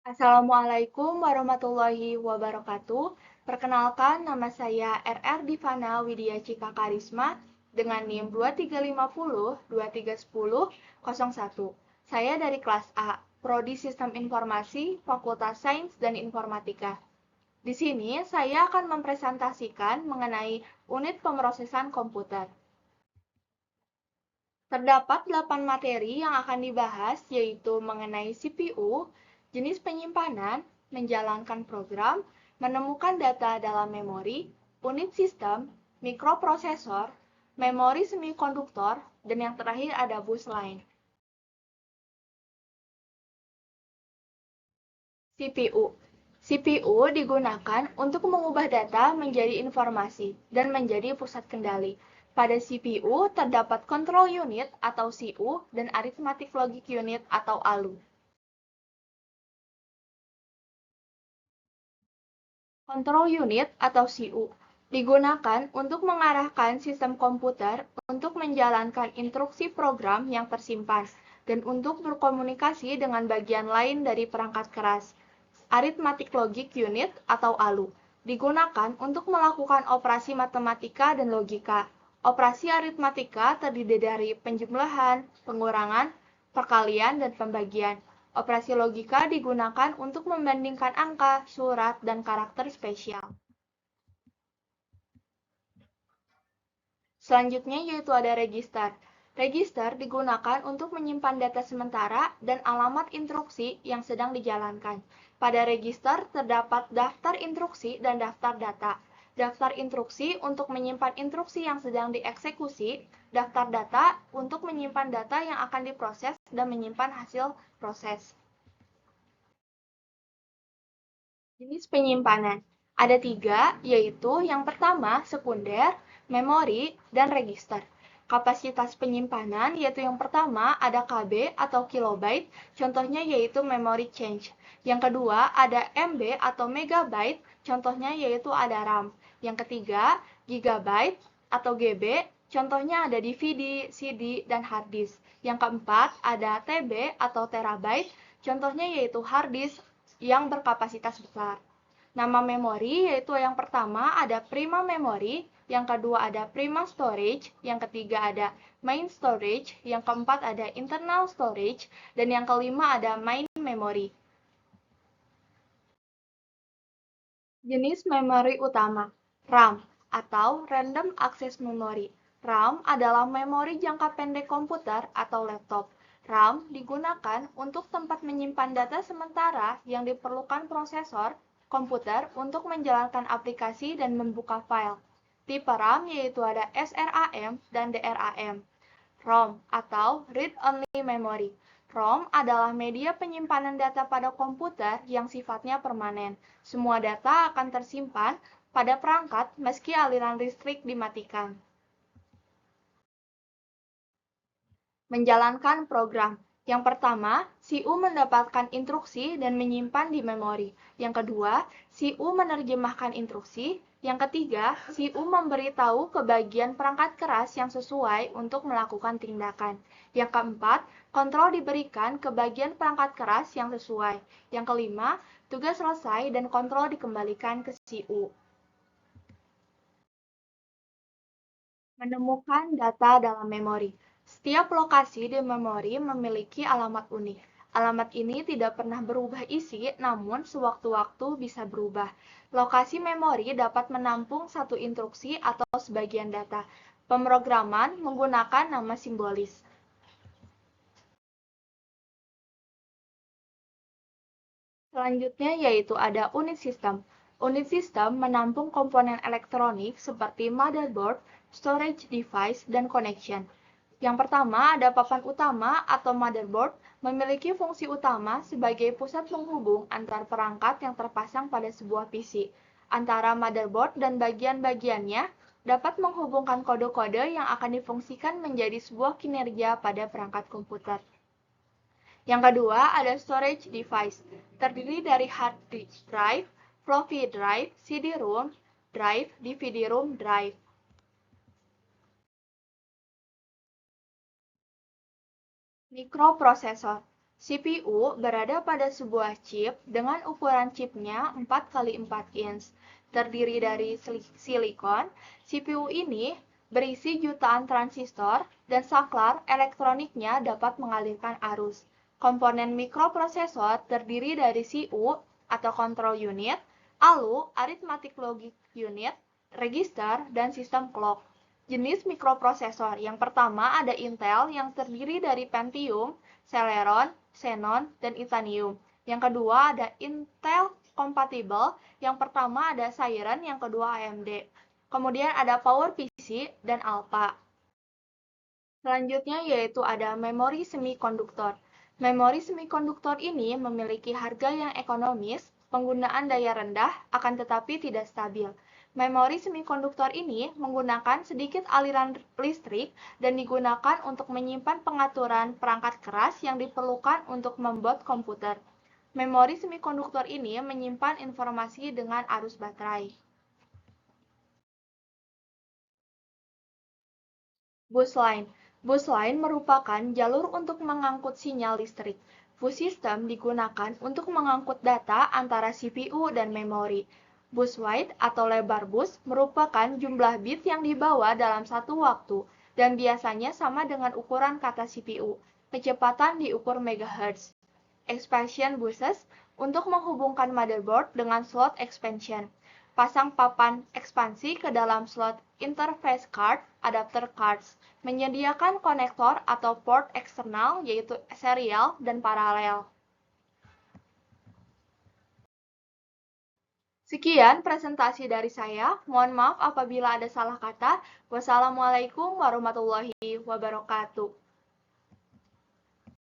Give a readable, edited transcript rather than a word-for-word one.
Assalamualaikum warahmatullahi wabarakatuh. Perkenalkan, nama saya RR Divana Widya Cika Karisma dengan NIM 2350-2310-01. Saya dari kelas A, Prodi Sistem Informasi, Fakultas Sains dan Informatika. Di sini saya akan mempresentasikan mengenai unit pemrosesan komputer. Terdapat 8 materi yang akan dibahas, yaitu mengenai CPU, jenis penyimpanan, menjalankan program, menemukan data dalam memori, unit sistem, mikroprosesor, memori semikonduktor, dan yang terakhir ada bus lain. CPU. CPU digunakan untuk mengubah data menjadi informasi dan menjadi pusat kendali. Pada CPU terdapat control unit atau CU dan arithmetic logic unit atau ALU. Control unit atau CU digunakan untuk mengarahkan sistem komputer untuk menjalankan instruksi program yang tersimpan dan untuk berkomunikasi dengan bagian lain dari perangkat keras. Arithmetic Logic Unit atau ALU digunakan untuk melakukan operasi matematika dan logika. Operasi aritmatika terdiri dari penjumlahan, pengurangan, perkalian, dan pembagian. Operasi logika digunakan untuk membandingkan angka, surat, dan karakter spesial. Selanjutnya yaitu ada register. Register digunakan untuk menyimpan data sementara dan alamat instruksi yang sedang dijalankan. Pada register terdapat daftar instruksi dan daftar data. Daftar instruksi untuk menyimpan instruksi yang sedang dieksekusi, daftar data untuk menyimpan data yang akan diproses dan menyimpan hasil proses. Jenis penyimpanan. Ada 3, yaitu yang pertama sekunder, memori, dan register. Kapasitas penyimpanan yaitu yang pertama ada KB atau kilobyte, contohnya yaitu memory change. Yang kedua ada MB atau megabyte, contohnya yaitu ada RAM. Yang ketiga gigabyte atau GB, contohnya ada DVD, CD, dan hard disk. Yang keempat ada TB atau terabyte, contohnya yaitu hard disk yang berkapasitas besar. Nama memori yaitu yang pertama ada prima memory, yang kedua ada prima storage, yang ketiga ada main storage, yang keempat ada internal storage, dan yang kelima ada main memory. Jenis memori utama, RAM atau Random Access Memory. RAM adalah memori jangka pendek komputer atau laptop. RAM digunakan untuk tempat menyimpan data sementara yang diperlukan prosesor komputer untuk menjalankan aplikasi dan membuka file. Tipe RAM yaitu ada SRAM dan DRAM. ROM atau Read Only Memory. ROM adalah media penyimpanan data pada komputer yang sifatnya permanen. Semua data akan tersimpan pada perangkat meski aliran listrik dimatikan. Menjalankan program. Yang pertama, CU mendapatkan instruksi dan menyimpan di memori. Yang kedua, CU menerjemahkan instruksi. Yang ketiga, CU memberitahu ke bagian perangkat keras yang sesuai untuk melakukan tindakan. Yang keempat, kontrol diberikan ke bagian perangkat keras yang sesuai. Yang kelima, tugas selesai dan kontrol dikembalikan ke CU. Menemukan data dalam memori. Setiap lokasi di memori memiliki alamat unik. Alamat ini tidak pernah berubah isi, namun sewaktu-waktu bisa berubah. Lokasi memori dapat menampung satu instruksi atau sebagian data. Pemrograman menggunakan nama simbolis. Selanjutnya yaitu ada unit sistem. Unit sistem menampung komponen elektronik seperti motherboard, storage device, dan connection. Yang pertama ada papan utama atau motherboard memiliki fungsi utama sebagai pusat penghubung antar perangkat yang terpasang pada sebuah PC. Antara motherboard dan bagian-bagiannya dapat menghubungkan kode-kode yang akan difungsikan menjadi sebuah kinerja pada perangkat komputer. Yang kedua ada storage device, terdiri dari hard disk drive, floppy drive, CD-ROM drive, DVD-ROM drive. Mikroprosesor. CPU berada pada sebuah chip dengan ukuran chipnya 4x4 inch. Terdiri dari silikon, CPU ini berisi jutaan transistor dan saklar elektroniknya dapat mengalirkan arus. Komponen mikroprosesor terdiri dari CPU atau control unit, ALU, arithmetic logic unit, register, dan sistem clock. Jenis mikroprosesor yang pertama ada Intel yang terdiri dari Pentium, Celeron, Xenon, dan Itanium. Yang kedua ada Intel Compatible, yang pertama ada Cyan, yang kedua AMD. Kemudian ada PowerPC dan Alpha. Selanjutnya yaitu ada memori semikonduktor. Memori semikonduktor ini memiliki harga yang ekonomis, penggunaan daya rendah, akan tetapi tidak stabil. Memori semikonduktor ini menggunakan sedikit aliran listrik dan digunakan untuk menyimpan pengaturan perangkat keras yang diperlukan untuk membuat komputer. Memori semikonduktor ini menyimpan informasi dengan arus baterai. Busline. Busline merupakan jalur untuk mengangkut sinyal listrik. Bus system digunakan untuk mengangkut data antara CPU dan memori. Bus width atau lebar bus merupakan jumlah bit yang dibawa dalam satu waktu dan biasanya sama dengan ukuran kata CPU. Kecepatan diukur megahertz. Expansion buses untuk menghubungkan motherboard dengan slot expansion. Pasang papan ekspansi ke dalam slot interface card, adapter cards, menyediakan konektor atau port eksternal yaitu serial dan paralel. Sekian presentasi dari saya. Mohon maaf apabila ada salah kata. Wassalamualaikum warahmatullahi wabarakatuh.